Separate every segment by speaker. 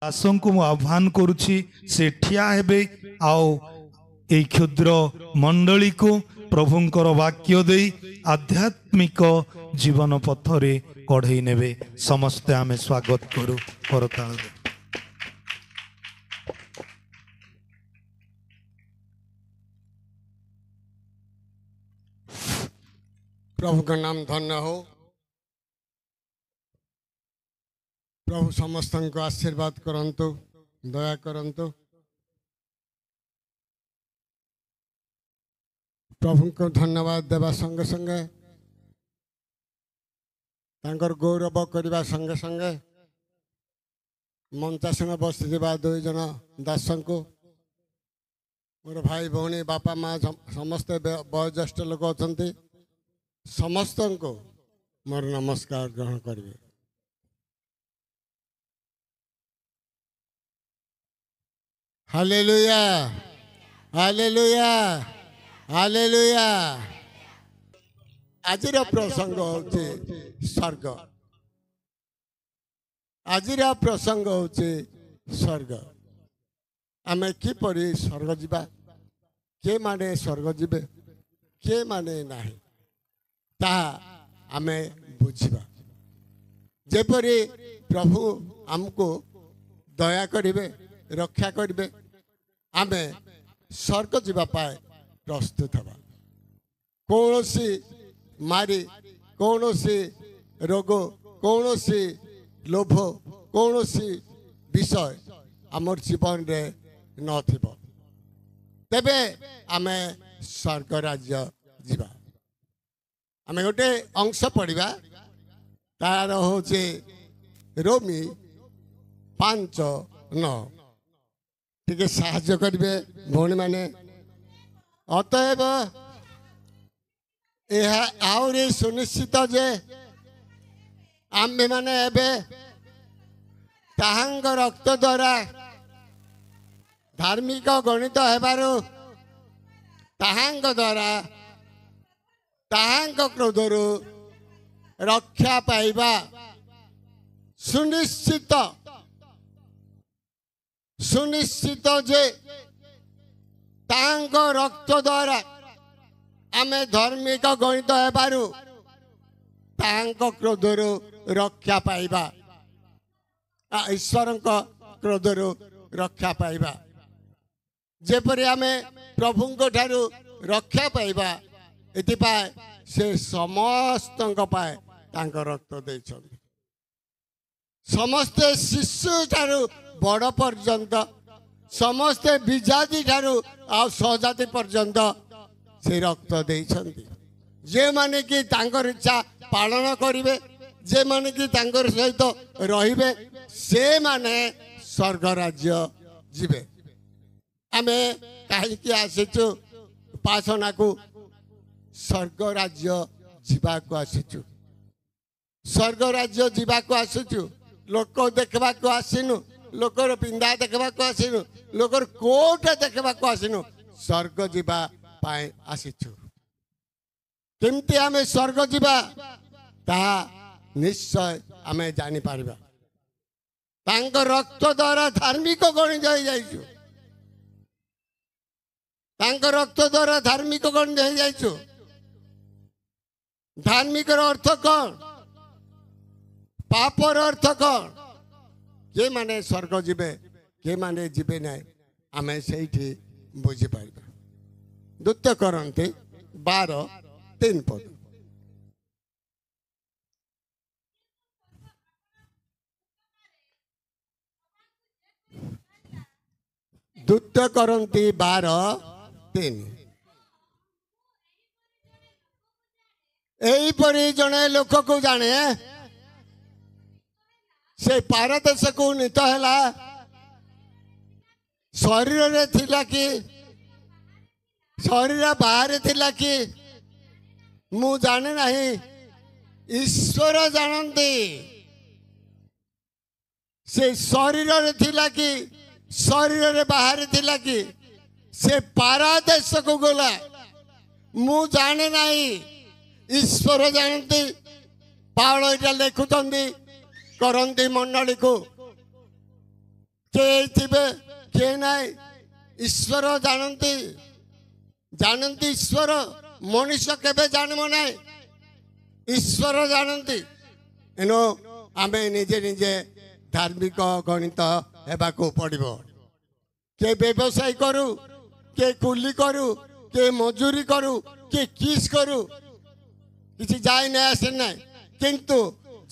Speaker 1: दासଙ୍କୁ ମୁଁ ଆହ୍ୱାନ କରୁଛି ସେ ଠିଆ ହେବେ ଆଉ এই ক্ষুদ্র ମଣ୍ଡଳୀକୁ ପ୍ରଭୁଙ୍କର ବାକ୍ୟ ଦେଇ ଆଧ୍ୟାତ୍ମିକ ଜୀବନ ପଥରେ କଢ଼େଇ ନେବେ। ସମସ୍ତେ ଆମେ ସ୍ୱାଗତ କରୁ କରତାଳ।
Speaker 2: प्रभु का नाम धन्य हो। प्रभु समस्त को आशीर्वाद करंतु, दया करंतु। प्रभु को धन्यवाद देवा संगे संगे तांकर गौरव करवा संगे संगे मंचासन बसिथिबा दुई जन दासन को मोर भाई भौणी बापा माँ समस्त वयोज्येष्ठ लोक अच्छा समस्त को मोर नमस्कार ग्रहण करेंगे। Hallelujah hallelujah hallelujah. आजिर प्रसंग होचे स्वर्ग। आजिर प्रसंग होचे स्वर्ग। आमे किपरि स्वर्ग जिबा, के माने स्वर्ग जिबे, के माने नाही ताहा आमे बुझिबा। जेपरि प्रभु हमको दया करिवे, रक्षा करिवे, आमे स्वर्ग जीवा पाए प्रस्तुत हवा। कौनसी मारी, कौनसी रोग, कौनसी लोभ, कौनसी विषय आमर जीवन रे नथिब, तेबे आमे स्वर्ग राज्य जीवा। आमे गोटे अंश पढ़ा तार होचे रोमी 5:9 टिके साहाय्य करिवे भौणी माने। अतएव यह आउरी सुनिश्चित जे आम्भे माने एबे ताहांग रक्त द्वारा धार्मिक गणित हेबारु, ताहांग द्वारा ताहांग क्रोधरु रक्षा पाइबा सुनिश्चित। सुनिश्चित जे तांग रक्त द्वारा आमे धार्मिक गणित हेबारु तांग क्रोधरु रक्षा पाइबा, ईश्वर क्रोधरु रक्षा पाइबा। जेपरि आमे प्रभुंक ठारू रक्षा पाइबा एतिपाय से समस्त पाए तांक रक्त देइछन्ति। समस्ते शिशु ठारू बड़ पर्यंत, समस्ते विजाति ठारू आ सहजाति पर्यंत से रक्त देइछन्ति। जे माने कि तांकर इच्छा पालन करिवे, जे माने कि तांकर सहित रहिबे, से माने स्वर्ग राज्य जीवे। आमे काहेकि आसिचु उपासना को स्वर्ग राज्य जीवा को आसिचु। स्वर्ग राज्य जीवा को आसिचु। लोक देखबा को आसिनु, लोकर पिंदा देखबा को आसिनु, लोकर कोट देखबा को आसिनु, स्वर्ग जीवा पाए आसिचु। केमती आमे स्वर्ग जीवा ताहा निश्चय आमे जानि पारिबा। तांक रक्त द्वारा धार्मिक गणित हो जाइछु। तांक रक्त द्वारा धार्मिक गणित हो जाइछु। धार्मिक अर्थ कौन, पापर अर्थ कौन, के माने स्वर्ग जीवे, के माने जीवे नहीं, आमे सेठी बुझी पाइबा। 2 Korinthi 12:3 पद। 2 Korinthi 12:3। एहीपरि जने लोक को जाने से पारदेश को नीत है शरीर रे थिला कि शरीर बाहर थिला कि मु जाने नहीं, ईश्वर जानती। से शरीर रे थिला कि शरीर रे बाहर थिला कि से पारदेश को गला, मु जाने नहीं, ईश्वर जानती। पावल इटा लिखुंट करंती मंडली को किए थे किए ना ईश्वर जानती जानती ईश्वर मनुष्य केबे जानव ना ईश्वर जानती एनो आमे निजे निजे धार्मिक गणित हेबाको पड़िबो के व्यवसाय करू के कुली करू के मजूरी करू के किस करू किसी जाए ना आसे ना किंतु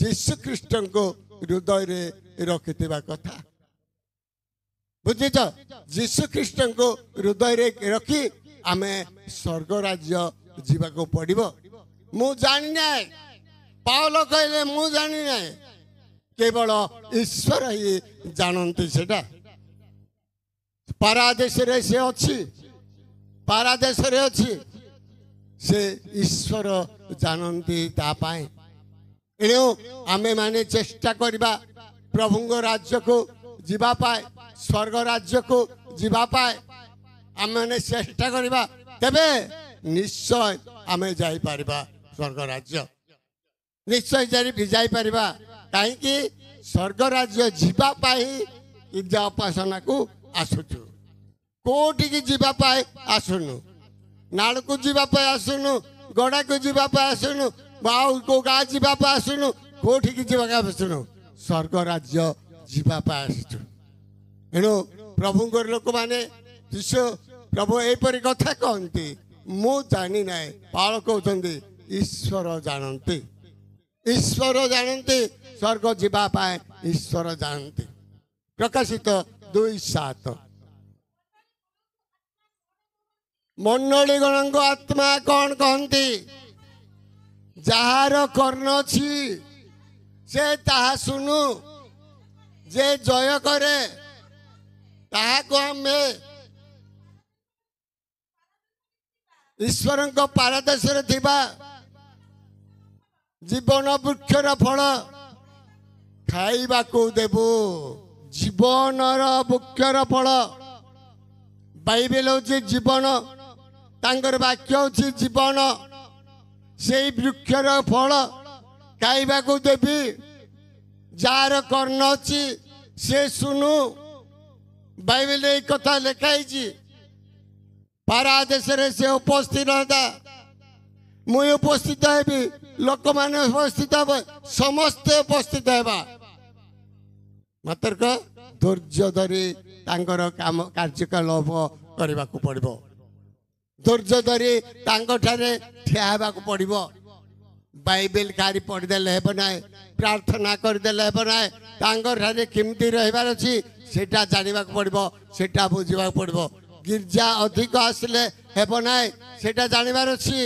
Speaker 2: यीशु ख्रीष्ट को हृदय रे रखिथिबा कथा बुझिछ यीशु ख्रीष्ट को हृदय रे रखी आमे स्वर्ग राज्य जीवा को पड़िबो मु जानि ना पावल कहले मु जानि ना केवल ईश्वर ही जानती सेटा पारादेश रे से अच्छी पारादेश रे अच्छी से ईश्वर जानती तापाए एणु आमे माने चेष्टा करबा प्रभुंग राज्य को जीवा पाए स्वर्ग राज्य को जीवा पाए आमे माने चेष्टा करबा तबे निश्चय आमे जाई परिबा स्वर्ग राज्य निश्चय जाई परिबा काहे कि स्वर्ग राज्य जीवा पाए इजा उपासना को आसुचु कोठी की जीवा पाए आसुनु नाल को जीवा पाए आसुनु गड़ा को जीवा पाए आसुनु बाउ को गा जीवा पाए आसुनु कोठी की जीवा का आसुनु स्वर्ग राज्य जीवा पाए आसुचु एणु प्रभु लोक माने शिष्य प्रभु एपरी कथा कहती मु जानी ना पाल कहते ईश्वर जानती ईश्वर जानती स्वर्ग जीवा पाए ईश्वर जानती प्रकाशित 2:7 मंडली गण आत्मा कौन कहती जार कर्ण अच्छी से ताहा सुनु जे जय करे ताहा को हमें ईश्वर पारदेश जीवन वृक्षर फल खाइबा को देबु जीवन वृक्षर फल बाइबल हूँ जीवन तांकर वाक्य हूँ जीवन से वृक्षर फल खाइबा को देवी जार कर्ण अच्छी से सुनु बाइबल एक कथा लिखाई पारादेश से उपस्थित रहता मुई उपस्थित हेबी लोक माने उपस्थित हे समस्ते उपस्थित हेबा मात्र धैर्य धरी तांकर काम कार्यकलाप करने को पड़ो धैर्य धरी ठिया होगा पड़ो बाइबल कारी पढ़ीदेले हे ना प्रार्थना करदेले हे ना केमती रहीबार अच्छी सेटा जानवा पड़ो सेटा बुझा पड़ो गिरजा अधिक आसिले हेब ना सेटा जानवर अच्छी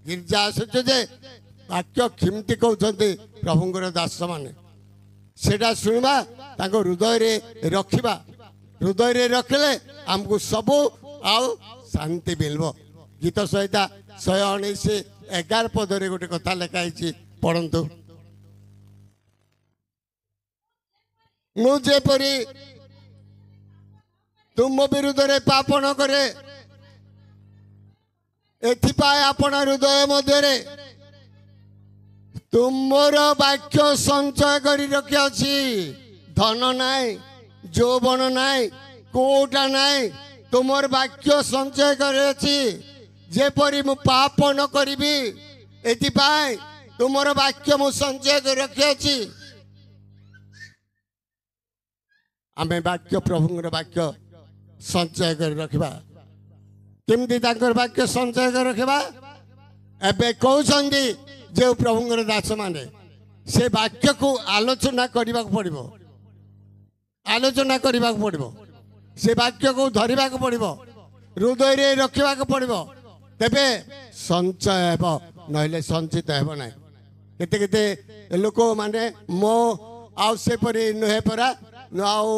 Speaker 2: गिरजा आसुचे जे वाक्य केमती कहते प्रभुंर दास माने सेटा शुणवा हृदय रे रखिबा हृदय रे रखले हमको सबू आउ शांति मिलबो गीत संहिता 119:11 पदरे गोटे कथा लिखाई पढ़ंतु मुझेपरी तुम विरुद्ध रे पाप न करे एथिपाय आपण हृदय मध्य तुमर वाक्य संचय करी रखी अछि धन नाई जौवन नाई कोटा नाई तुमर वाक्य संचय करे जेपरी मु पाप न करी एथिपाय तुमर वाक्य मु संचय कर रखी आमे वाक्य प्रभुंर वाक्य संचय कर रखिबा केमती वाक्य संचय कर रखिबा एबे कहउछंदी जे प्रभुंर दास माने से वाक्य को आलोचना करने पड़ो आलोचना करने पड़ो से वाक्य को धरवा पड़ो हृदय रे रखा पड़ो तेबे संचय हेब नहले संचित हेब ना केते केते लोक माने मो आउ से परी नुहे परा आउ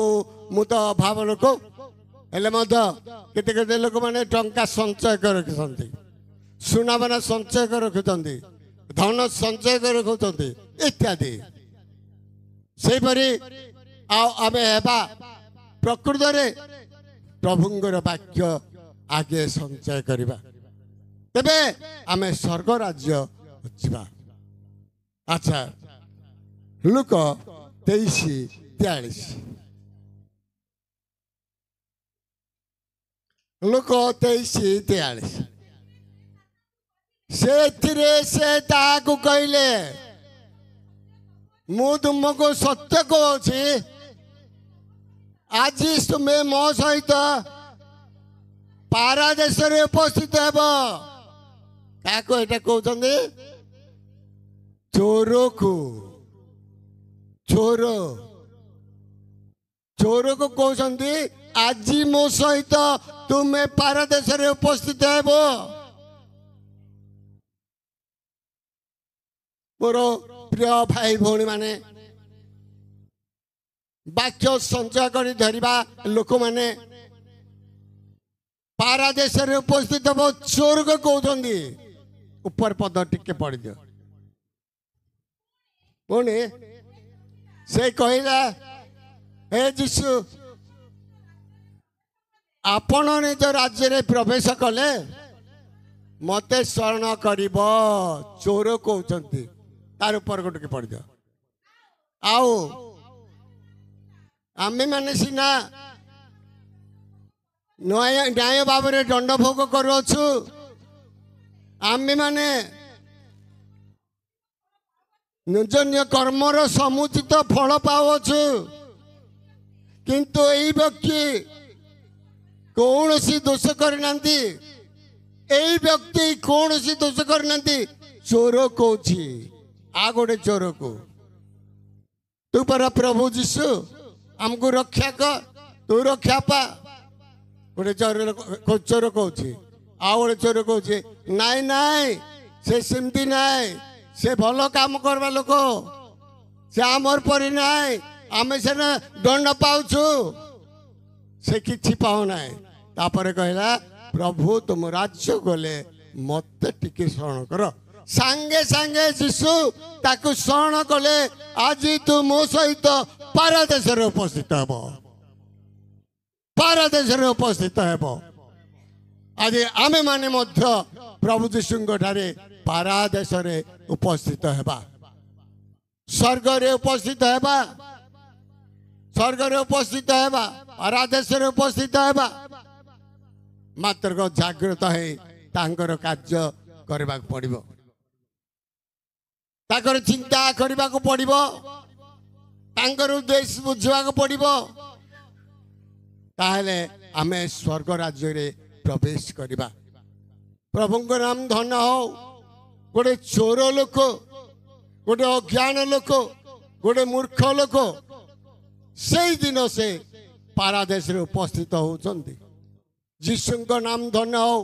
Speaker 2: मु तो भाव लोक हेले मध्य केते केते लोक माने टंका संचय कर रखिसंती सुनाबना संचय कर रखिसंती धन संचय कर रखुचंती इत्यादि से परी आमे हेबा प्रकृत रे प्रभुंगर वाक्य आगे संचय करिबा तेबे आमे स्वर्ग राज्य जिबा अच्छा लुक 23:43 ଲୋକ 23-43 ସେଥିରେ ସେ ତାହାକୁ କହିଲେ ମୁଁ ତୁମକୁ ସତ୍ୟ କହୁଛି ଆଜି ତୁମେ ମୋ ସହିତ ପାରାଦେଶରେ ଉପସ୍ଥିତ ହେବ। କାହାକୁ ଏଇଟା କହୁଛନ୍ତି? ଚୋରକୁ। ଚୋରକୁ କହୁଛନ୍ତି ଆଜି ମୋ ସହିତ ତୁମେ ପାରାଦେଶରେ ଉପସ୍ଥିତ ହେବ। ମୋର ପ୍ରିୟ ଭାଇ ଭଉଣୀ ମାନେ, ବାକ୍ୟ ସଞ୍ଚୟ କରି ଧରିବା ଲୋକମାନେ ପାରାଦେଶରେ ଉପସ୍ଥିତ ହେବ ଚୋରକୁ କହୁଛନ୍ତି। ଉପର ପଦ ଟିକେ ପଢିଦିଅ। ପୁଣି ସେ କହିଲା ହେ ଯୀଶୁ ଆପଣ ନିଜ ରାଜ୍ୟରେ ପ୍ରବେଶ କଲେ ମତେ ଶରଣ କରିବ। ଚୋର କହୁଛନ୍ତି। ତାର ଉପରକୁ ଟିକେ ପଢିଦିଅ। ଆଉ ଆମେ ମାନେ ସିନା ନ୍ୟାୟ ଭାବରେ ଦଣ୍ଡ ଭୋଗ କରୁଅଛୁ, ଆମେ ମାନେ ନିଜ ନିଜ କର୍ମର ସମୁଚିତ ଫଳ ପାଉଅଛୁ, କିନ୍ତୁ ଏଇ ବ୍ୟକ୍ତି କୌଣସି ଦୋଷ କରିନାହାନ୍ତି। ଏଇ ବ୍ୟକ୍ତି କୌଣସି ଦୋଷ କରିନାହାନ୍ତି। ଚୋର କହୁଛି ଆଉ ଗୋଟେ ଚୋରକୁ, ତୁ ପରା ପ୍ରଭୁ ଯୀଶୁ ଆମକୁ ରକ୍ଷା କର, ତୁ ରକ୍ଷା ପା। ଗୋଟେ ଚୋର କହୁଛି। ଆଉ ଗୋଟେ ଚୋର କହୁଛି ନାଇଁ ନାଇଁ ସେ ସେମିତି ନାଇଁ, ସେ ଭଲ କାମ କରିବା ଲୋକ, ସେ ଆମର ପରି ନାଇଁ, ଆମେ ସେନା ଦଣ୍ଡ ପାଉଛୁ, ସେ କିଛି ପାଉନାହିଁ। ତାପରେ କହିଲା ପ୍ରଭୁ ତୁମ ରାଜ୍ୟ ଗଲେ ମତେ ଟିକେ ଶରଣ କର। ସାଙ୍ଗେ ସାଙ୍ଗେ ଯୀଶୁ ତାକୁ ଶରଣ କଲେ। ଆଜି ତୁ ମୋ ସହିତ ପାରାଦେଶରେ ଉପସ୍ଥିତ ହେବ। ପାରାଦେଶରେ ଉପସ୍ଥିତ ହେବ। ଆଜି ଆମେ ମାନେ ମଧ୍ୟ ପ୍ରଭୁ ଯୀଶୁଙ୍କ ଠାରେ ପାରାଦେଶରେ ଉପସ୍ଥିତ ହେବା। ସ୍ୱର୍ଗରେ ଉପସ୍ଥିତ ହେବା। ସ୍ୱର୍ଗରେ ଉପସ୍ଥିତ ହେବା। ପାରାଦେଶରେ ଉପସ୍ଥିତ ହେବା। ମାତ୍ର ଜାଗ୍ରତ ହେଇ ତାଙ୍କର କାର୍ଯ୍ୟ କରିବାକୁ ପଡିବ। ତାଙ୍କର ଚିନ୍ତା କରିବାକୁ ପଡିବ। ତାଙ୍କର ଉଦ୍ଦେଶ୍ୟ ବୁଝିବାକୁ ପଡିବ। ତାହେଲେ ଆମେ ସ୍ୱର୍ଗ ରାଜ୍ୟରେ ପ୍ରବେଶ କରିବା। ପ୍ରଭୁଙ୍କ ନାମ ଧନ୍ୟ ହଉ। ଗୋଟେ ଚୋର ଲୋକ, ଗୋଟେ ଅଜ୍ଞାନ ଲୋକ, ଗୋଟେ ମୂର୍ଖ ଲୋକ ସେଇଦିନ ସେ ପାରାଦେଶରେ ଉପସ୍ଥିତ ହଉଛନ୍ତି। ଯୀଶୁଙ୍କ ନାମ ଧନ୍ୟ ହଉ।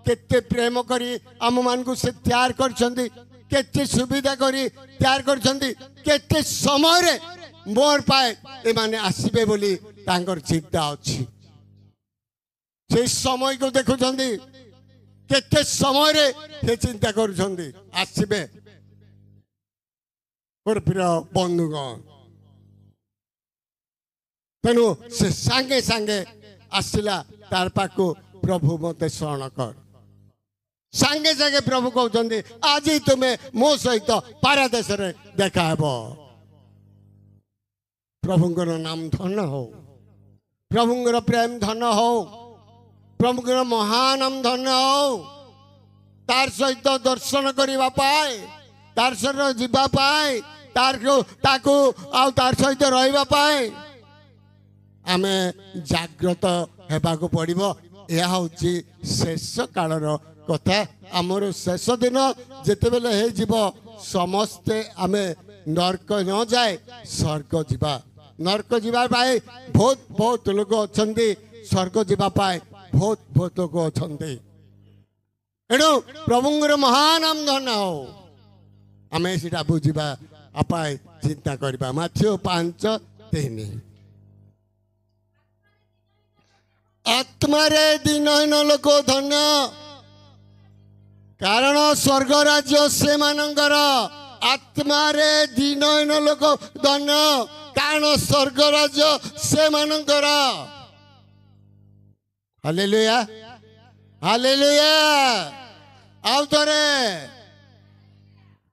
Speaker 2: କେତେ ପ୍ରେମ କରି ଆମ ମାନଙ୍କୁ ସେ ତିଆର କରିଛନ୍ତି, କେତେ ସୁବିଧା କରି ତିଆର କରିଛନ୍ତି, କେତେ ସମୟରେ ମୋର ପାଇଁ ଏମାନେ ଆସିବେ ବୋଲି ତାଙ୍କର ଚିନ୍ତା ଅଛି। ସେଇ ସମୟକୁ ଦେଖୁଛନ୍ତି। କେତେ ସମୟରେ ସେ ଚିନ୍ତା କରୁଛନ୍ତି ଆସିବେ। ମୋର ପ୍ରିୟ ବନ୍ଧୁଗଣ, ତେଣୁ ସେ ସାଙ୍ଗେ ସାଙ୍ଗେ ଆସିଲା ତାର ପାଖକୁ, ପ୍ରଭୁ ମତେ ଶରଣ କର। ସାଙ୍ଗେ ସାଙ୍ଗେ ପ୍ରଭୁ କହୁଛନ୍ତି ଆଜି ତୁମେ ମୋ ସହିତ ପାରାଦେଶରେ ଦେଖା ହେବ। ପ୍ରଭୁଙ୍କର ନାମ ଧନ୍ୟ ହଉ। ପ୍ରଭୁଙ୍କର ପ୍ରେମ ଧନ୍ୟ ହଉ। ପ୍ରଭୁଙ୍କର ମହାନାମ ଧନ୍ୟ ହଉ। ତାର ସହିତ ଦର୍ଶନ କରିବା ପାଇଁ, ତାର ସହିତ ଯିବା ପାଇଁ, ତାକୁ ଆଉ ତାର ସହିତ ରହିବା ପାଇଁ ଆମେ ଜାଗ୍ରତ ହେବାକୁ ପଡିବ। ଏହା ହଉଛି ଶେଷ କାଳର କଥା। ଆମର ଶେଷ ଦିନ ଯେତେବେଳେ ହେଇଯିବ, ସମସ୍ତେ ଆମେ ନର୍କ ନ ଯାଏ ସ୍ୱର୍ଗ ଯିବା। ନର୍କ ଯିବା ପାଇଁ ବହୁତ ଲୋକ ଅଛନ୍ତି, ସ୍ୱର୍ଗ ଯିବା ପାଇଁ ବହୁତ ଲୋକ ଅଛନ୍ତି। ଏଣୁ ପ୍ରଭୁଙ୍କର ମହାନାମ ଧନ୍ୟ ହଉ। ଆମେ ସେଟା ବୁଝିବା ପାଇଁ ଚିନ୍ତା କରିବା। ମାଥ୍ୟୁ 5:3 ଆତ୍ମାରେ ଦୀନହୀନ ଲୋକ ଧନ୍ୟ, କାରଣ ସ୍ୱର୍ଗ ରାଜ୍ୟ ସେମାନଙ୍କର। ଆତ୍ମାରେ ଦୀନହୀନ ଲୋକ ଧନ୍ୟ, କାରଣ ସ୍ୱର୍ଗ ରାଜ୍ୟ ସେମାନଙ୍କର। Hallelujah, hallelujah. ଆଉ ଥରେ,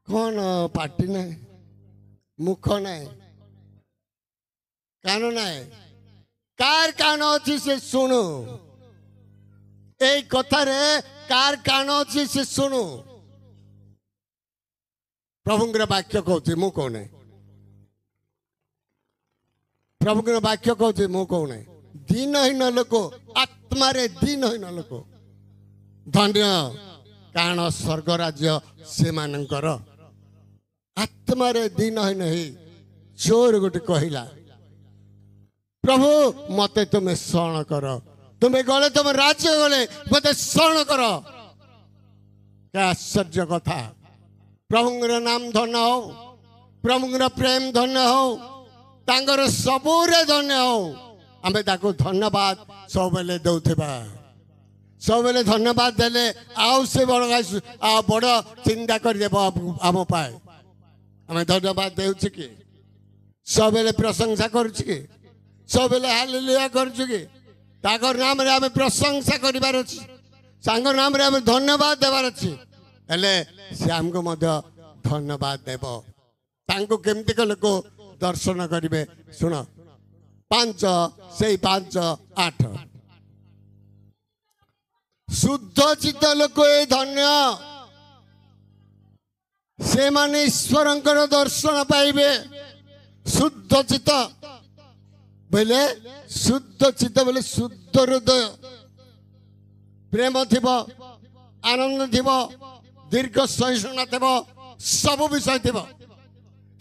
Speaker 2: କଣ ପାଟି ନାହିଁ, ମୁଖ ନାହିଁ, କାନ ନାହିଁ? କାର କାନ ଅଛି ସେ ଶୁଣୁ। এই কথারে কার কান ଅଛି ସେ ଶୁଣୁ। ପ୍ରଭୁଙ୍କର ବାକ୍ୟ କହୁଛି ମୁଁ କହୁନି, ପ୍ରଭୁଙ୍କର ବାକ୍ୟ କହୁଛି ମୁଁ କହୁନି। ଦିନହୀନ ଲୋକ, ଆତ୍ମାରେ ଦିନହୀନ ଲୋକ ଧନ୍ୟ, କାରଣ ସ୍ୱର୍ଗ ରାଜ୍ୟ ସେମାନଙ୍କର। ଆତ୍ମାରେ ଦିନହୀନ ହେଇ ଚୋର ଗୋଟେ କହିଲା, ପ୍ରଭୁ ମତେ ତୁମେ ଶରଣ କର, ତୁମେ ଗଲେ ତୁମ ରାଜ୍ୟ ଗଲେ ମତେ ଶରଣ କର। କି ଆଶ୍ଚର୍ଯ୍ୟ କଥା! ପ୍ରଭୁଙ୍କର ନାମ ଧନ୍ୟ ହଉ, ପ୍ରଭୁଙ୍କର ପ୍ରେମ ଧନ୍ୟ ହଉ, ତାଙ୍କର ସବୁରେ ଧନ୍ୟ ହଉ। ଆମେ ତାକୁ ଧନ୍ୟବାଦ ସବୁବେଳେ ଦଉଥିବା। ସବୁବେଳେ ଧନ୍ୟବାଦ ଦେଲେ ଆଉ ସେ ବଡ଼ ଚିନ୍ତା କରିଦେବ ଆମ ପାଇଁ। ଆମେ ଧନ୍ୟବାଦ ଦେଉଛୁ କି? ସବୁବେଳେ ପ୍ରଶଂସା କରୁଛୁ କି? ସବୁବେଳେ ହାଲେଲୁୟା କରୁଛୁ କି? ତାଙ୍କର ନାମରେ ଆମେ ପ୍ରଶଂସା କରିବାର ଅଛି, ତାଙ୍କ ନାମରେ ଆମେ ଧନ୍ୟବାଦ ଦେବାର ଅଛି। ହେଲେ ସେ ଆମକୁ ମଧ୍ୟ ଧନ୍ୟବାଦ ଦେବ। ତାଙ୍କୁ କେମିତିକା ଲୋକ ଦର୍ଶନ କରିବେ ଶୁଣ, 5:8 ଶୁଦ୍ଧ ଚିତ୍ତ ଲୋକ ଏ ଧନ୍ୟ, ସେମାନେ ଈଶ୍ୱରଙ୍କର ଦର୍ଶନ ପାଇବେ। ଶୁଦ୍ଧ ଚିତ୍ତ ବୋଇଲେ, ଶୁଦ୍ଧ ଚିତ୍ତ ବୋଲେ ଶୁଦ୍ଧ ହୃଦୟ, ପ୍ରେମ ଥିବ, ଆନନ୍ଦ ଥିବ, ଦୀର୍ଘ ସହିଷ୍ଣୁତା ଥିବ, ସବୁ ବିଷୟ ଥିବ,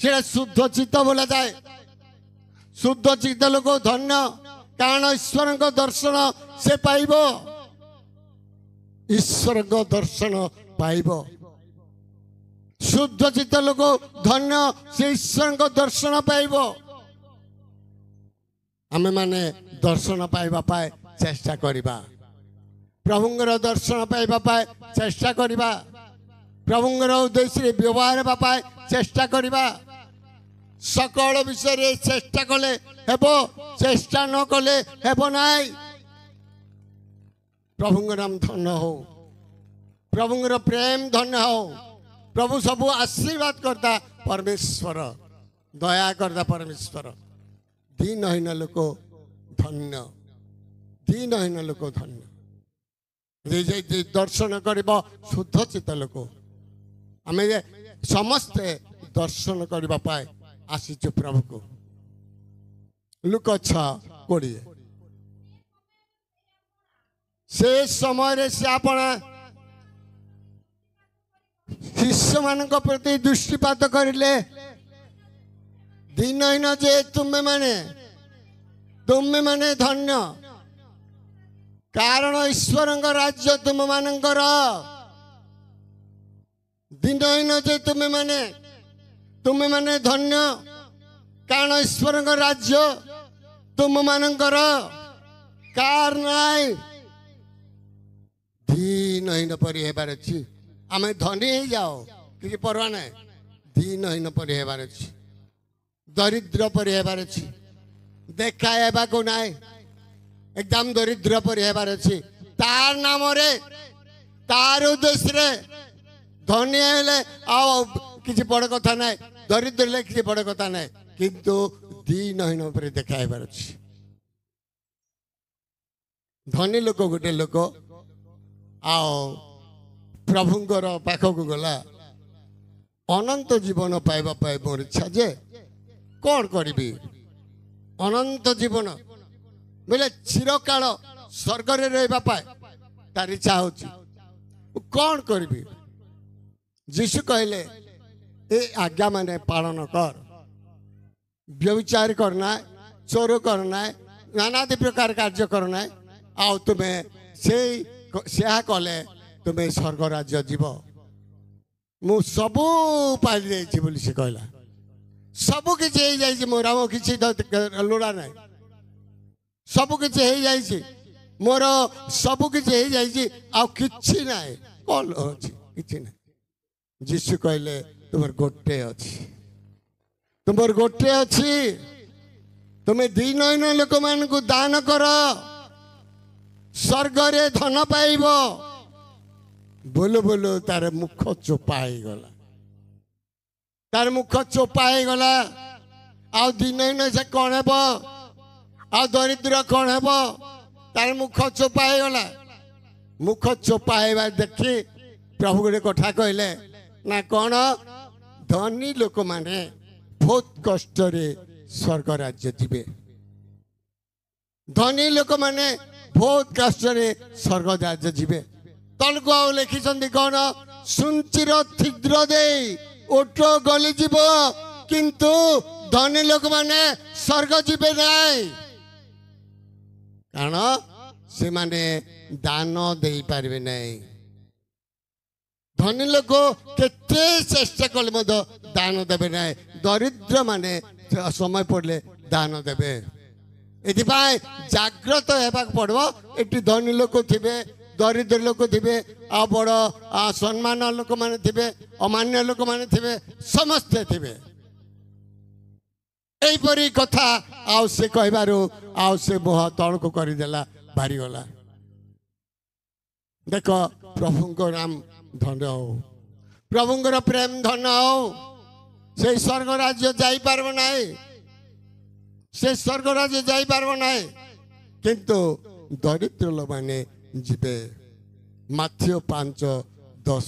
Speaker 2: ସେଟା ଶୁଦ୍ଧ ଚିତ୍ତ ବୋଲାଯାଏ। ଶୁଦ୍ଧ ଚିତ୍ତ ଲୋକ ଧନ୍ୟ, କାରଣ ଈଶ୍ୱରଙ୍କ ଦର୍ଶନ ସେ ପାଇବ। ଈଶ୍ୱରଙ୍କ ଦର୍ଶନ ପାଇବ। ଶୁଦ୍ଧ ଚିତ୍ତ ଲୋକ ଧନ୍ୟ, ସେ ଈଶ୍ୱରଙ୍କ ଦର୍ଶନ ପାଇବ। ଆମେମାନେ ଦର୍ଶନ ପାଇବା ପାଇଁ ଚେଷ୍ଟା କରିବା, ପ୍ରଭୁଙ୍କର ଦର୍ଶନ ପାଇବା ପାଇଁ ଚେଷ୍ଟା କରିବା, ପ୍ରଭୁଙ୍କର ଉଦ୍ଦେଶ୍ୟରେ ବ୍ୟବହାର ହେବା ପାଇଁ ଚେଷ୍ଟା କରିବା। ସକଳ ବିଷୟରେ ଚେଷ୍ଟା କଲେ ହେବ, ଚେଷ୍ଟା ନ କଲେ ହେବ ନାହିଁ। ପ୍ରଭୁଙ୍କ ନାମ ଧନ୍ୟ ହଉ, ପ୍ରଭୁଙ୍କର ପ୍ରେମ ଧନ୍ୟ ହଉ। ପ୍ରଭୁ ସବୁ ଆଶୀର୍ବାଦ କର୍ତ୍ତା ପରମେଶ୍ୱର, ଦୟା କର୍ତ୍ତା ପରମେଶ୍ୱର। ଦିନହୀନ ଲୋକ ଧନ୍ୟ, ଦିନହୀନ ଲୋକ ଧନ୍ୟ। ଦର୍ଶନ କରିବ ଶୁଦ୍ଧ ଚିତ୍ତ ଲୋକ। ଆମେ ସମସ୍ତେ ଦର୍ଶନ କରିବା ପାଇଁ ଆସିଛୁ ପ୍ରଭୁକୁ। ଲୁକ 6:20 ସେ ସମୟରେ ସେ ଆପଣ ଶିଷ୍ୟମାନଙ୍କ ପ୍ରତି ଦୃଷ୍ଟିପାତ କରିଲେ, ଦିନହୀନ ଯେ ତୁମେମାନେ ଧନ୍ୟ, କାରଣ ଈଶ୍ୱରଙ୍କ ରାଜ୍ୟ ତୁମମାନଙ୍କର। ଦିନହୀନ ଯେ ତୁମେମାନେ ଧନ୍ୟ, କାରଣ ଈଶ୍ୱରଙ୍କ ରାଜ୍ୟ ତୁମମାନଙ୍କର। କାର ନାହିଁ ଦିନହୀନ ପରି ହେବାର ଅଛି। ଆମେ ଧନୀ ହେଇଯାଉ କିଛି ପରବା ନାହିଁ, ଦିନହୀନ ପରି ହେବାର ଅଛି, ଦରିଦ୍ର ପରି ହେବାର ଅଛି, ଦେଖା ହେବାକୁ ନାହିଁ, ଏକଦମ ଦରିଦ୍ର ପରି ହେବାର ଅଛି। ତାର ନାମରେ, ତାର ଉଦ୍ଦେଶ୍ୟରେ ଧନୀ ହେଲେ ଆଉ କିଛି ବଡ଼ କଥା ନାହିଁ, ଦରିଦ୍ର ହେଲେ କିଛି ବଡ଼ କଥା ନାହିଁ, କିନ୍ତୁ ଦିନହୀନ ଉପରେ ଦେଖା ହେବାର ଅଛି। ଧନୀ ଲୋକ ଗୋଟେ ଲୋକ ଆଉ ପ୍ରଭୁଙ୍କର ପାଖକୁ ଗଲା, ଅନନ୍ତ ଜୀବନ ପାଇବା ପାଇଁ ମୋର ଇଚ୍ଛା, ଯେ କ'ଣ କରିବି? ଅନନ୍ତ ଜୀବନ ବୋଲେ ଚିରକାଳ ସ୍ୱର୍ଗରେ ରହିବା ପାଇଁ ତାର ଇଚ୍ଛା ହଉଛି। କ'ଣ କରିବି? ଯୀଶୁ କହିଲେ, ଏ ଆଜ୍ଞା ମାନେ ପାଳନ କର, ବ୍ୟଭିଚାର କରନା, ଚୋର କରନା, ନାନାଦି ପ୍ରକାର କାର୍ଯ୍ୟ କରନା, ଆଉ ତୁମେ ସେହା କଲେ ତୁମେ ସ୍ୱର୍ଗ ରାଜ୍ୟ ଯିବ। ମୁଁ ସବୁ ପାଇ ଯାଇଛି ବୋଲି ସେ କହିଲା। ସବୁ କିଛି ହେଇଯାଇଛି, ମୋର ଆଉ କିଛି ଲୋଡ଼ା ନାହିଁ, ସବୁ କିଛି ହେଇଯାଇଛି, ମୋର ସବୁ କିଛି ହେଇଯାଇଛି, ଆଉ କିଛି ନାହିଁ। କ'ଣ ଅଛି? କିଛି ନାହିଁ। ଯୀଶୁ କହିଲେ, ତୁମର ଗୋଟେ ଅଛି, ତୁମର ଗୋଟେ ଅଛି, ତୁମେ ଦିନହୀନ ଲୋକମାନଙ୍କୁ ଦାନ କର, ସ୍ୱର୍ଗରେ ଧନ ପାଇବ। ବୋଲୁ ବୋଲୁ ତାର ମୁଖ ଚୋପା ହେଇଗଲା, ତାର ମୁଖ ଚୋପା ହେଇଗଲା। ଆଉ ଦିନହୀନ ସେ କ'ଣ ହେବ? ଆଉ ଦରିଦ୍ର କ'ଣ ହେବ? ତାର ମୁଖ ଚୋପା ହେଇଗଲା। मुख चोपा हेबा देखी प्रभु गोटे कथा कहले ना कौन धनी लोक माने बहुत कष्ट स्वर्ग राज्य जीवे धनी लोक माने बहुत कष्ट स्वर्ग राज्य जीवे तलको आउ लिखिं कौन सुंचिर छिद्र दे ओट गली जीव किंतु धनी लोक माने स्वर्ग जीवे नाई कारण से माने दान दे पारे नहीं धनी लोक केते चेष्टा कले दान देवे ना दरिद्र माने समय पड़े दान देवे एथिपाई जाग्रत हेबाक पड़ो एटी धनी लोक थिबे दरिद्र लोक थिबे आ बड़ सम्मान लोक माने थिबे अमान्य लोक माने थिबे समस्ते थिबे एपरी कथा आउ से कहबारु आउ से मोह तळको करिदेला भारी गला देख प्रभुंको नाम धन्य हो प्रभुंकर प्रेम धन्य हो से स्वर्ग राज्य जाई पारबो नाही से स्वर्ग राज्य जाई पारबो नाही किंतु दरिद्र लोक माने जीवे माथ्यू 5:10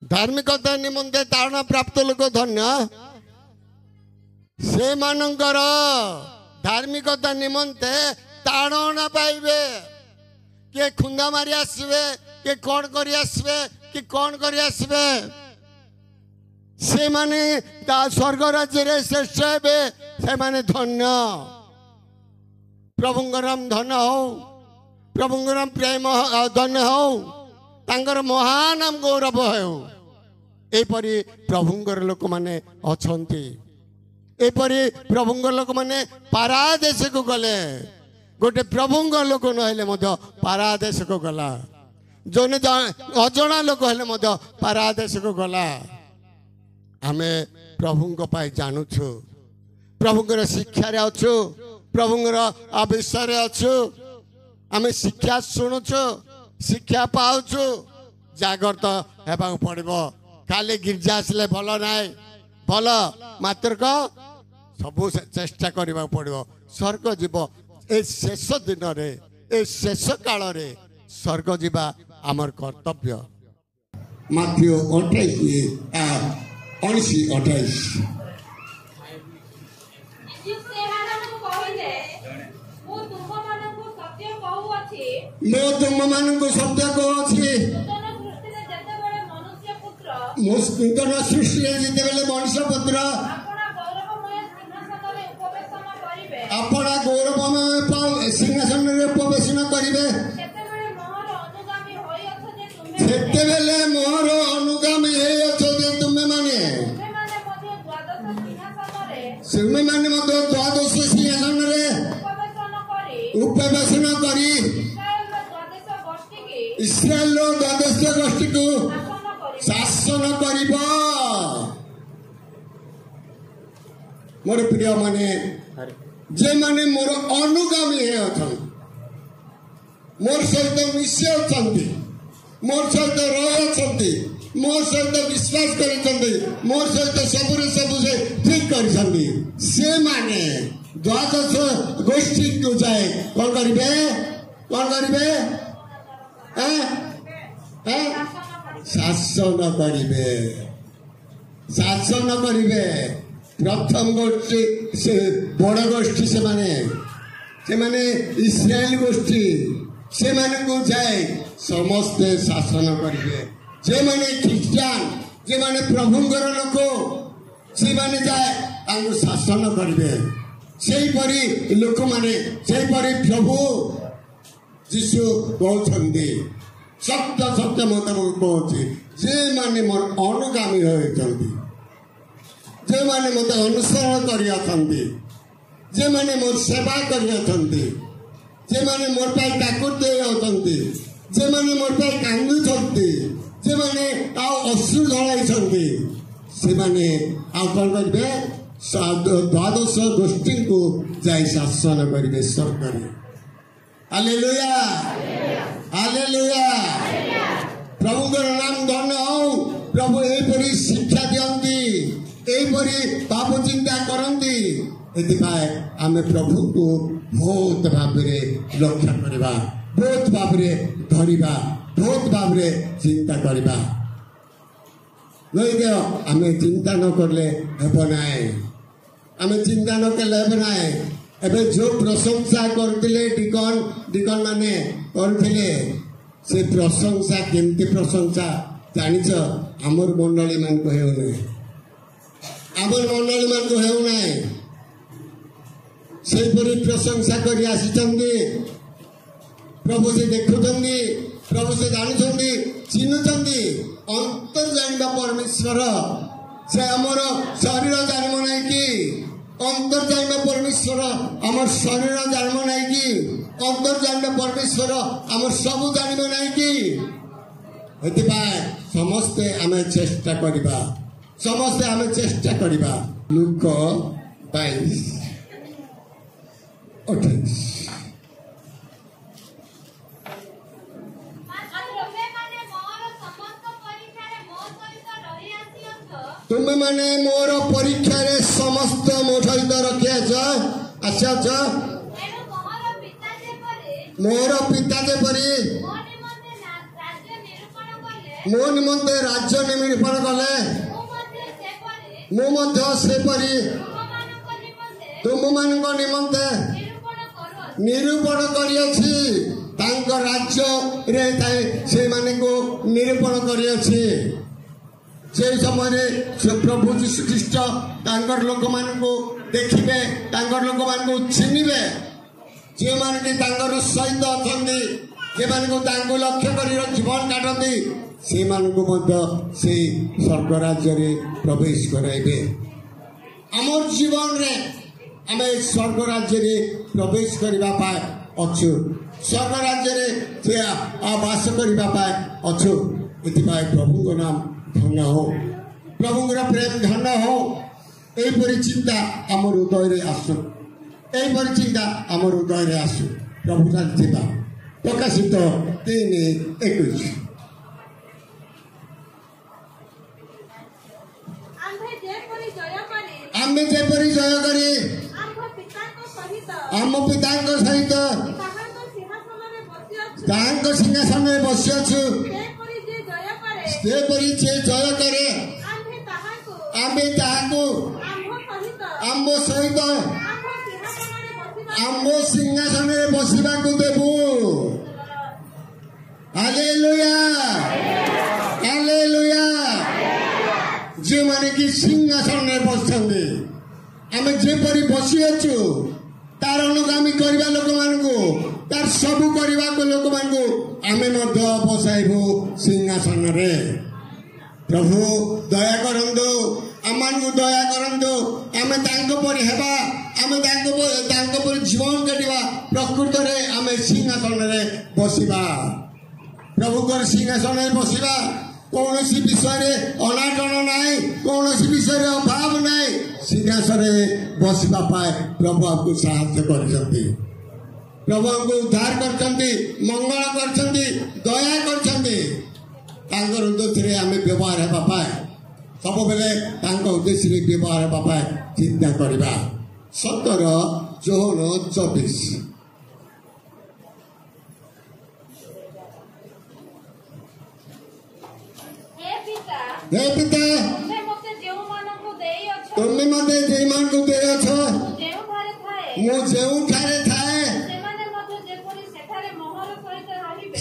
Speaker 2: धार्मिकता निमंते तारण प्राप्त लोक धन्य से मानकर धार्मिकता निमंते तारण पाइबे के खुंदा मारी आसबे के कौन करी आसबे कि कौन करी आसबे से माने स्वर्ग राज्य रे श्रेष्ठ हेबे से माने धन्य प्रभुंकर नाम धन्य हो प्रभुंकर नाम प्रेम धन्य हो तांकर महानाम गौरव हो एपरी प्रभुंकर लोक माने अछंती एपरी प्रभुंकर लोक माने पारादेश को गले गोटे प्रभुंकर लोक नहले मध्य पारादेश को गला जोने अजना लोक हेले मध्य पारादेश को गला आमे प्रभुंक पाई जानूछु प्रभुंकर शिक्षा रे अछु प्रभुंकर विषय अच्छु आमे शिक्षा शुणुचु शिक्षा पाउछु जागृत हेबाक पड़िबो खाली गिरजा आसले भल नाय भल मात्र को सबु चेष्टा करबा पड़िबो स्वर्ग जीव ए शेष दिन रे ए शेष काल रे स्वर्ग जीवा आमर कर्तव्य माथ्यू 28:28 मो तुम मानक सत्य कहूँ नूतन सृष्टि जिते बेले मनुष्य पुत्र अपना गौरवमय सिंहासन उपवेशन करेंगे सेतेबेले मोर अनुगामी तुम्हें माने तुम्हें माने द्वादश सिंहासन उपवेशन करी इस्राएल द्वादश गोष्ठी को शासन करिब मोर प्रिय माने जे माने मोर अनुगामी हे अछन मोर सहित मिशि अछंती मोर सहित रहि अछंती मोर सहित विश्वास करिसंती मोर सहित सबुरे सबु से ठीक करिसंती से माने द्वादश गोष्ठी को जाए कौन करिबे शासन करिबे प्रथम गोष्ठी से बड़ गोष्ठी से माने इस्राएल गोष्ठी से माने को जाए समस्त शासन करिबे जे माने ख्रिस्टियन जे माने प्रभुंकर लोक से माने जाए आंगु शासन करिबे सेही परी लोक माने सेही परी प्रभु जीशु कहते सत्य सत्य मत कहूँ जे माने मोर अनुगामी होती जे माने मत अनुसरण करियाथंती जे माने मोर सेवा करियाथंती जे माने मोर पाई ठाकुर दे होतंती जे माने मोर पाई कांदुछंती जे माने आ अश्रु ढळाइछंती से माने आ कोन करिवे द्वादश गोष्ठी को जाई शासन करिवे सरकारी हालेलुया हालेलुया प्रभुंकर नाम धन्य हो प्रभु एपरी शिक्षा दियंती एपरी पाप चिंता करंती एथिपाई आमे प्रभु को ବହୁତ ଭାବରେ ଲକ୍ଷ୍ୟ କରିବା, ବହୁତ ଭାବରେ ଧରିବା, ବହୁତ ଭାବରେ ଚିନ୍ତା କରିବା। ନଇଦିଅ ଆମେ ଚିନ୍ତା ନ କଲେ ହେବ ନାହିଁ, ଆମେ ଚିନ୍ତା ନ କଲେ ହେବ ନାହିଁ। ଏବେ ଯେଉଁ ପ୍ରଶଂସା କରୁଥିଲେ ଡିକନ ମାନେ କରୁଥିଲେ, ସେ ପ୍ରଶଂସା କେମିତି ପ୍ରଶଂସା ଜାଣିଛ? ଆମର ମଣ୍ଡଳୀ ମାନଙ୍କୁ ହେଉନାହିଁ, ଆମର ମଣ୍ଡଳୀ ମାନଙ୍କୁ ହେଉନାହିଁ। ସେହିପରି ପ୍ରଶଂସା କରି ଆସିଛନ୍ତି। ପ୍ରଭୁ ସେ ଦେଖୁଛନ୍ତି, ପ୍ରଭୁ ସେ ଜାଣୁଛନ୍ତି, ଚିହ୍ନୁଛନ୍ତି। ଅନ୍ତର ଜାଣିବା ପରମେଶ୍ୱର, ସେ ଆମର ଶରୀର ଜାଣିବ ନାହିଁ କି? ଅନ୍ତର ଜାଣିବା ପରମେଶ୍ୱର ଆମର ଶରୀର ଜାଣିବ ନାହିଁ କି? ଅନ୍ତର ଜାଣିବା ପରମେଶ୍ୱର ଆମର ସବୁ ଜାଣିବ ନାହିଁ କି? ଏଥିପାଇଁ ସମସ୍ତେ ଆମେ ଚେଷ୍ଟା କରିବା, ସମସ୍ତେ ଆମେ ଚେଷ୍ଟା କରିବା। ଲୁକ 22:28 ତୁମେ ମାନେ ମୋର ପରୀକ୍ଷାରେ ସମସ୍ତ ମୋ ସହିତ ରଖିଆଛ ଆସିଅଛ। ମୋର ପିତା ଯେପରି ମୋ ନିମନ୍ତେ ରାଜ୍ୟ ନିରୂପଣ କଲେ, ମୁଁ ମଧ୍ୟ ସେପରି ତୁମମାନଙ୍କ ନିମନ୍ତେ ନିରୂପଣ କରିଅଛି। ତାଙ୍କ ରାଜ୍ୟରେ ସେମାନଙ୍କୁ ନିରୂପଣ କରିଅଛି। ସେ ସମୟରେ ପ୍ରଭୁ ଯୀଶୁଖ୍ରୀଷ୍ଟ ତାଙ୍କର ଲୋକମାନଙ୍କୁ ଦେଖିବେ, ତାଙ୍କର ଲୋକମାନଙ୍କୁ ଚିହ୍ନିବେ। ଯେଉଁମାନେ କି ତାଙ୍କର ସହିତ ଅଛନ୍ତି, ଯେଉଁମାନଙ୍କୁ ତାଙ୍କୁ ଲକ୍ଷ୍ୟ କରି ଜୀବନ କାଟନ୍ତି, ସେମାନଙ୍କୁ ମଧ୍ୟ ସେଇ ସ୍ୱର୍ଗ ରାଜ୍ୟରେ ପ୍ରବେଶ କରାଇବେ। ଆମର ଜୀବନରେ ଆମେ ସ୍ୱର୍ଗ ରାଜ୍ୟରେ ପ୍ରବେଶ କରିବା ପାଇଁ ଅଛୁ, ସ୍ୱର୍ଗ ରାଜ୍ୟରେ ବାସ କରିବା ପାଇଁ ଅଛୁ। ଏଥିପାଇଁ ପ୍ରଭୁଙ୍କ ନାମ ଧନ୍ୟ ହଉ, ପ୍ରଭୁଙ୍କର ପ୍ରେମ ଧନ୍ୟ ହଉ। ଏହିପରି ଚିନ୍ତା ଆମର ହୃଦୟରେ ଆସୁ, ଏହିପରି ଚିନ୍ତା ଆମର ହୃଦୟରେ ଆସୁ। ପ୍ରଭୁ ଥିବା ପ୍ରକାଶିତ 3:21 ଆମେ ଯେପରି ଜୟ କରି ଆମ ପିତାଙ୍କ ସହିତ ତାହାଙ୍କ ସିଂହାସନରେ ବସିଅଛୁ, ସେପରି ଯେ ଜୟ କରେ ଆମେ ତାହାକୁ ଆମ ସହିତ ଆମ ସିଂହାସନରେ ବସିବାକୁ ଦେବୁ। Hallelujah, hallelujah. ଯେଉଁମାନେ କି ସିଂହାସନରେ ବସିଛନ୍ତି, ଆମେ ଯେପରି ବସିଅଛୁ, ତାର ଅନୁଗାମୀ କରିବା ଲୋକମାନଙ୍କୁ, ତାର ସବୁ କରିବାକୁ ଲୋକମାନଙ୍କୁ ଆମେ ମଧ୍ୟ ବସାଇବୁ ସିଂହାସନରେ। ପ୍ରଭୁ ଦୟା କରନ୍ତୁ, ଆମମାନଙ୍କୁ ଦୟା କରନ୍ତୁ। ଆମେ ତାଙ୍କ ପରି ହେବା, ଆମେ ତାଙ୍କ ପରି ଜୀବନ କାଟିବା। ପ୍ରକୃତରେ ଆମେ ସିଂହାସନରେ ବସିବା, ପ୍ରଭୁଙ୍କର ସିଂହାସନରେ ବସିବା। କୌଣସି ବିଷୟରେ ଅନାଟନ ନାହିଁ, କୌଣସି ବିଷୟରେ ଅଭାବ ନାହିଁ। ସିଂହାସନରେ ବସିବା ପାଇଁ ପ୍ରଭୁ ଆମକୁ ସାହାଯ୍ୟ କରିଛନ୍ତି, ପ୍ରଭୁ ଆମକୁ ଉଦ୍ଧାର କରିଛନ୍ତି, ମଙ୍ଗଳ କରିଛନ୍ତି, ଦୟା କରିଛନ୍ତି। ତାଙ୍କର ଉଦ୍ଦେଶ୍ୟରେ ଆମେ ବ୍ୟବହାର ହେବା ପାଇଁ, ସବୁବେଳେ ତାଙ୍କ ଉଦ୍ଦେଶ୍ୟରେ ବ୍ୟବହାର ହେବା ପାଇଁ ଚିନ୍ତା କରିବା। 17:24 ହେ ପିତା, ତୁମେ ମୋତେ ଯେଉଁମାନଙ୍କୁ ଦେଇଅଛ, ମୁଁ ଯେଉଁଠାରେ ଥାଏ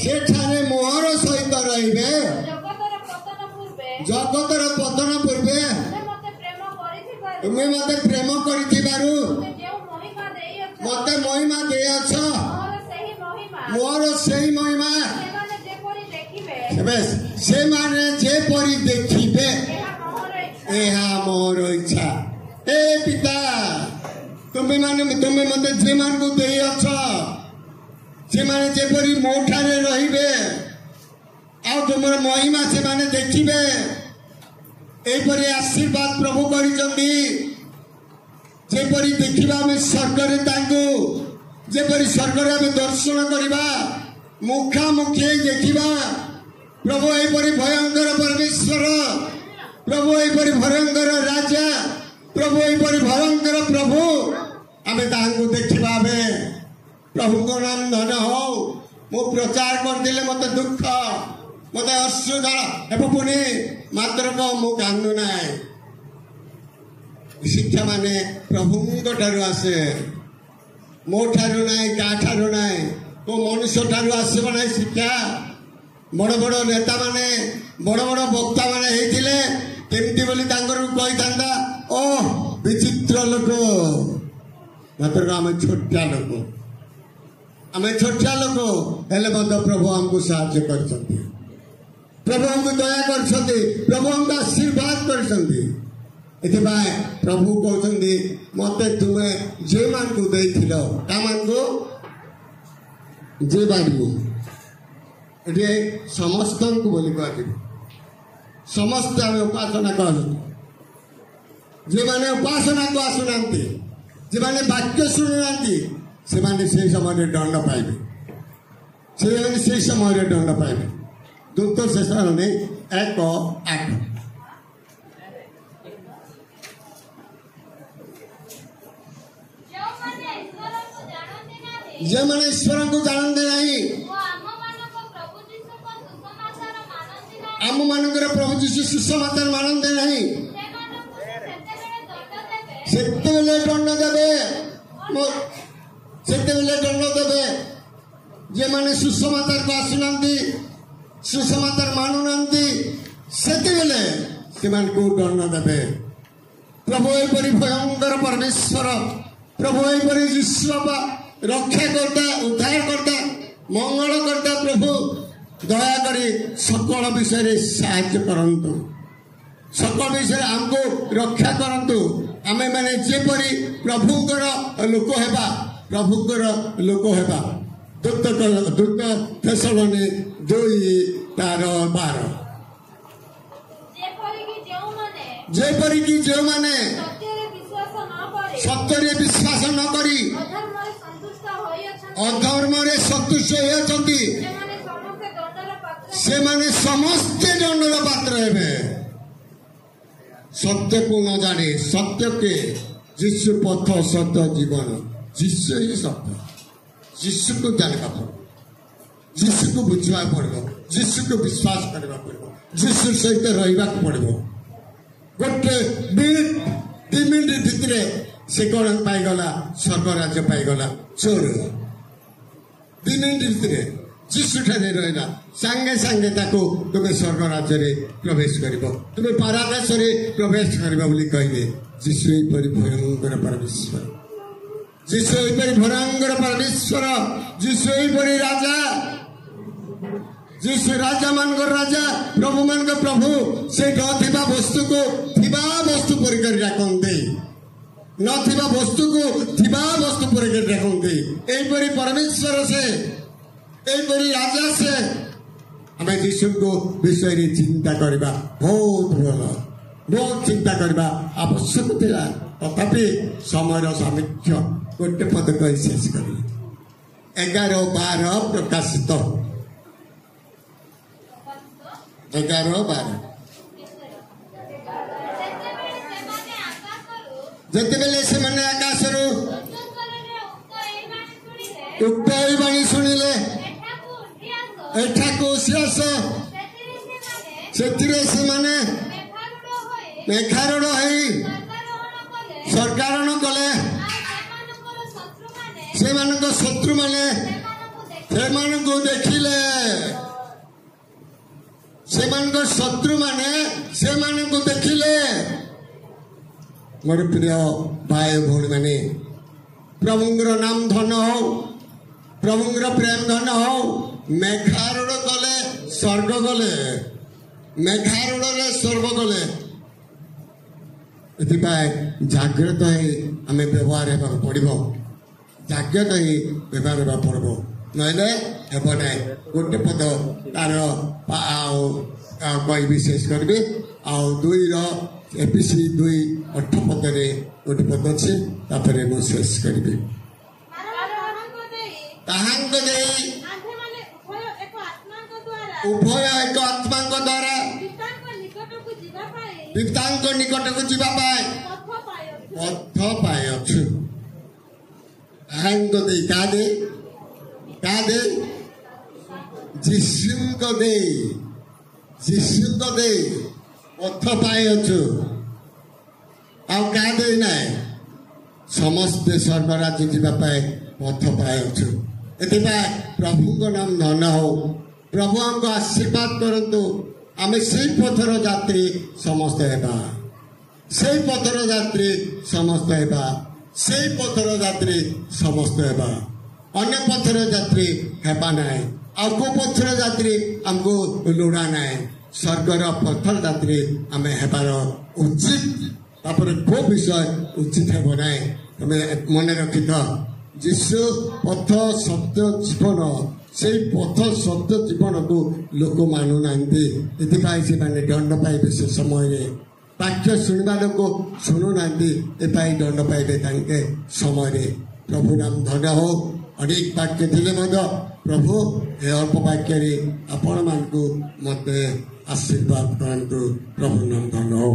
Speaker 2: ସେଠାରେ ମୋହର ସହିତ ରହିବେ। ଜଗତର ପତନ ପୂର୍ବେ ତୁମେ ମୋତେ ପ୍ରେମ କରିଥିବାରୁ ମୋତେ ମହିମା ଦେଇଅଛ। ମୋର ସେହି ମହିମା ସେମାନେ ଯେପରି ଦେଖିବେ, ଏହା ମୋର ଇଚ୍ଛା। ଏ ପିତା, ତୁମେ ମୋତେ ଯେମାନଙ୍କୁ ଦେଇଅଛ, ସେମାନେ ଯେପରି ମୋ ଠାରେ ରହିବେ, ଆଉ ତୁମର ମହିମା ସେମାନେ ଦେଖିବେ। ଏହିପରି ଆଶୀର୍ବାଦ ପ୍ରଭୁ କରିଛନ୍ତି। ଯେପରି ଦେଖିବା ଆମେ ସ୍ୱର୍ଗରେ ତାଙ୍କୁ, ଯେପରି ସ୍ୱର୍ଗରେ ଆମେ ଦର୍ଶନ କରିବା, ମୁଖାମୁଖି ଦେଖିବା। ପ୍ରଭୁ ଏହିପରି ଭୟଙ୍କର ପରମେଶ୍ୱର, ପ୍ରଭୁ ଏହିପରି ଭୟଙ୍କର ରାଜା, ପ୍ରଭୁ ଏହିପରି ଭୟଙ୍କର ପ୍ରଭୁ, ଆମେ ତାହାଙ୍କୁ ଦେଖିବା। प्रभु को नाम धन हो मु प्रचार करदिले मते दुख मते अश्रुधारा हेबो पुनी मात्र को मु कांदु नाय शिक्षा माने प्रभु ठारू आसे मो ठारू नाय का ठारू नाय को मनुष्य ठारू आसे नाय शिक्षा बड़ बड़ नेता माने बड़ बड़ वक्ता माने हेतिले केमती बोली तांकर कहि थांदा ओ विचित्र लोक मात्र आम छोटा लोक आम छोटा लोक हेले प्रभु हमको साहाय्य कर प्रभु हमको दया कर प्रभु हमको आशीर्वाद कर प्रभु कहते मत तुम्हें जे मान को देथिल ता मान को जे बांधु ये समस्त को बोली कह समस्त आम उपासना कर जे माने उपासना को आसुना जे माने वाक्य शुणुना से माने से समय दंड पाइबे से समय दंड पाइबे दूत शेष ने 1:8 जे माने ईश्वर को जानते नहीं आम मानकर प्रभु जीशु सुसमाचार मानते नहीं सेतेबेले दंड देबे सेतेबेले दंड देबे जे माने सुसमाचार को आसुनांती सुसमाचार मानुनांती सेतेबेले सेमान को दंड देबे प्रभु एपरी भयंकर परमेश्वर प्रभु एपरी जीशु रक्षा करता उद्धार करता मंगल करता प्रभु दया करी सकल विषय साहाय्य करंतु सकल विषय हमको रक्षा करंतु आमे माने जेपरी प्रभुकर लोक हेबा प्रभुकर लोक हेबा दूत थेसलोनी 2:12 जेपरी कि जो माने सत्यरे विश्वास न करी अधर्म रे संतुष्ट होयछंती से माने समस्त दंडर पात्र हेबे सत्य को न जाने सत्य के जिसु पथ सत्य जीवन जिसु ही सत्य जिसु को जानवा पड़ो जिसु को बुझवा पड़ो जिसु को विश्वास करवा पड़ो जिसु सहित रहिबा पड़ो गोटे मिनिट 2 मिनिट भितरे से कौन पाईगला स्वर्ग राज्य पाईगला चोर 2 मिनिट भितरे जिसु ठाने रहिला सांगे सांगे ताको तुम्हें स्वर्ग राज्य रे प्रवेश करिबो तुम्हें पारादीस रे प्रवेश करिबो बोली कहिबे जिसु परि भयंकर परमेश्वर जिसु परि भयंकर परमेश्वर जिसु परि राजा जिसु राजा मानकर राजा प्रभु मानकर प्रभु से नथिबा वस्तु को थिबा वस्तु परि करि राखन्ते नथिबा वस्तु को थिबा वस्तु परि करि राखन्ते एई परि परमेश्वर से एई परि राजा से हमें जीशु को विषय रे चिंता करबा बहुत चिंता करबा आवश्यक थिला तथापि समय सामिथ्य गोटे पद कहि शेष करी 11:12 प्रकाशित 11:12 जेतेबेले से माने आकाशरू उक्त एई बाणी सुनिले एठाको सियास सेतिरे से माने मेघारूढ़ है सरकार न कले से मानको शत्रु माने से मानको देखिले से मानको शत्रु माने से मानको देखिले मोर प्रिय भाई भौणी माने प्रभुंगर नाम धन हो प्रभुंगर प्रेम धन हो मेघारूढ़ कले स्वर्ग गले मेघारूढ़ रे स्वर्ग गले जाग्रत ही आम व्यवहार होगा पड़ो जाग्रत ही व्यवहार होगा पड़ो नहले हेब ना गोटे पद तार कह शेष करी एपीसी 2:8 पदे गोटे पद अच्छे तापर मुझे शेष करी उभय एक आत्मा द्वारा पितांक निकट को जीवा पथ पाए अच्छु आंग दे କା ଦେଇ ଯୀଶୁଙ୍କ ଦେଇ ପଥ ପାଇଅଛୁ ଆଉ କା ଦେଇ ନାହିଁ ସମସ୍ତେ ସ୍ୱର୍ଗରାଜ୍ୟ ଯିବା ପାଇଁ ପଥ ପାଇଅଛୁ ଏଥିପାଇଁ ପ୍ରଭୁଙ୍କ ନାମ ଧନ୍ୟ ହଉ ପ୍ରଭୁ ଆମକୁ ଆଶୀର୍ବାଦ କରନ୍ତୁ ଆମେ ସେଇ ପଥର ଯାତ୍ରୀ ସମସ୍ତେ ହେବା ସେଇ ପଥର ଯାତ୍ରୀ ସମସ୍ତେ ହେବା ସେଇ ପଥର ଯାତ୍ରୀ ସମସ୍ତେ ହେବା ଅନ୍ୟ ପଥର ଯାତ୍ରୀ ହେବା ନାହିଁ ଆଉ କୋଉ ପଥର ଯାତ୍ରୀ ଆମକୁ ଲୋଡ଼ା ନାହିଁ ସ୍ୱର୍ଗର ପଥର ଯାତ୍ରୀ ଆମେ ହେବାର ଉଚିତ ତାପରେ କୋଉ ବିଷୟ ଉଚିତ ହେବ ନାହିଁ ତମେ ମନେ ରଖିଥାଅ ଯୀଶୁ ପଥ ସତ୍ୟ ଜୀବନ ସେଇ ପଥ ସତ୍ୟ ଜୀବନକୁ ଲୋକ ମାନୁନାହାନ୍ତି ଏଥିପାଇଁ ସେମାନେ ଦଣ୍ଡ ପାଇବେ ସେ ସମୟରେ ବାକ୍ୟ ଶୁଣିବା ଲୋକ ଶୁଣୁନାହାନ୍ତି ଏପାଇଁ ଦଣ୍ଡ ପାଇବେ ତାଙ୍କେ ସମୟରେ ପ୍ରଭୁ ନାମ ଧନ୍ୟ ହଉ ଅନେକ ବାକ୍ୟ ଥିଲେ ମଧ୍ୟ ପ୍ରଭୁ ଏ ଅଳ୍ପ ବାକ୍ୟରେ ଆପଣମାନଙ୍କୁ ମୋତେ ଆଶୀର୍ବାଦ କରନ୍ତୁ ପ୍ରଭୁ ନାମ ଧନ୍ୟ ହଉ।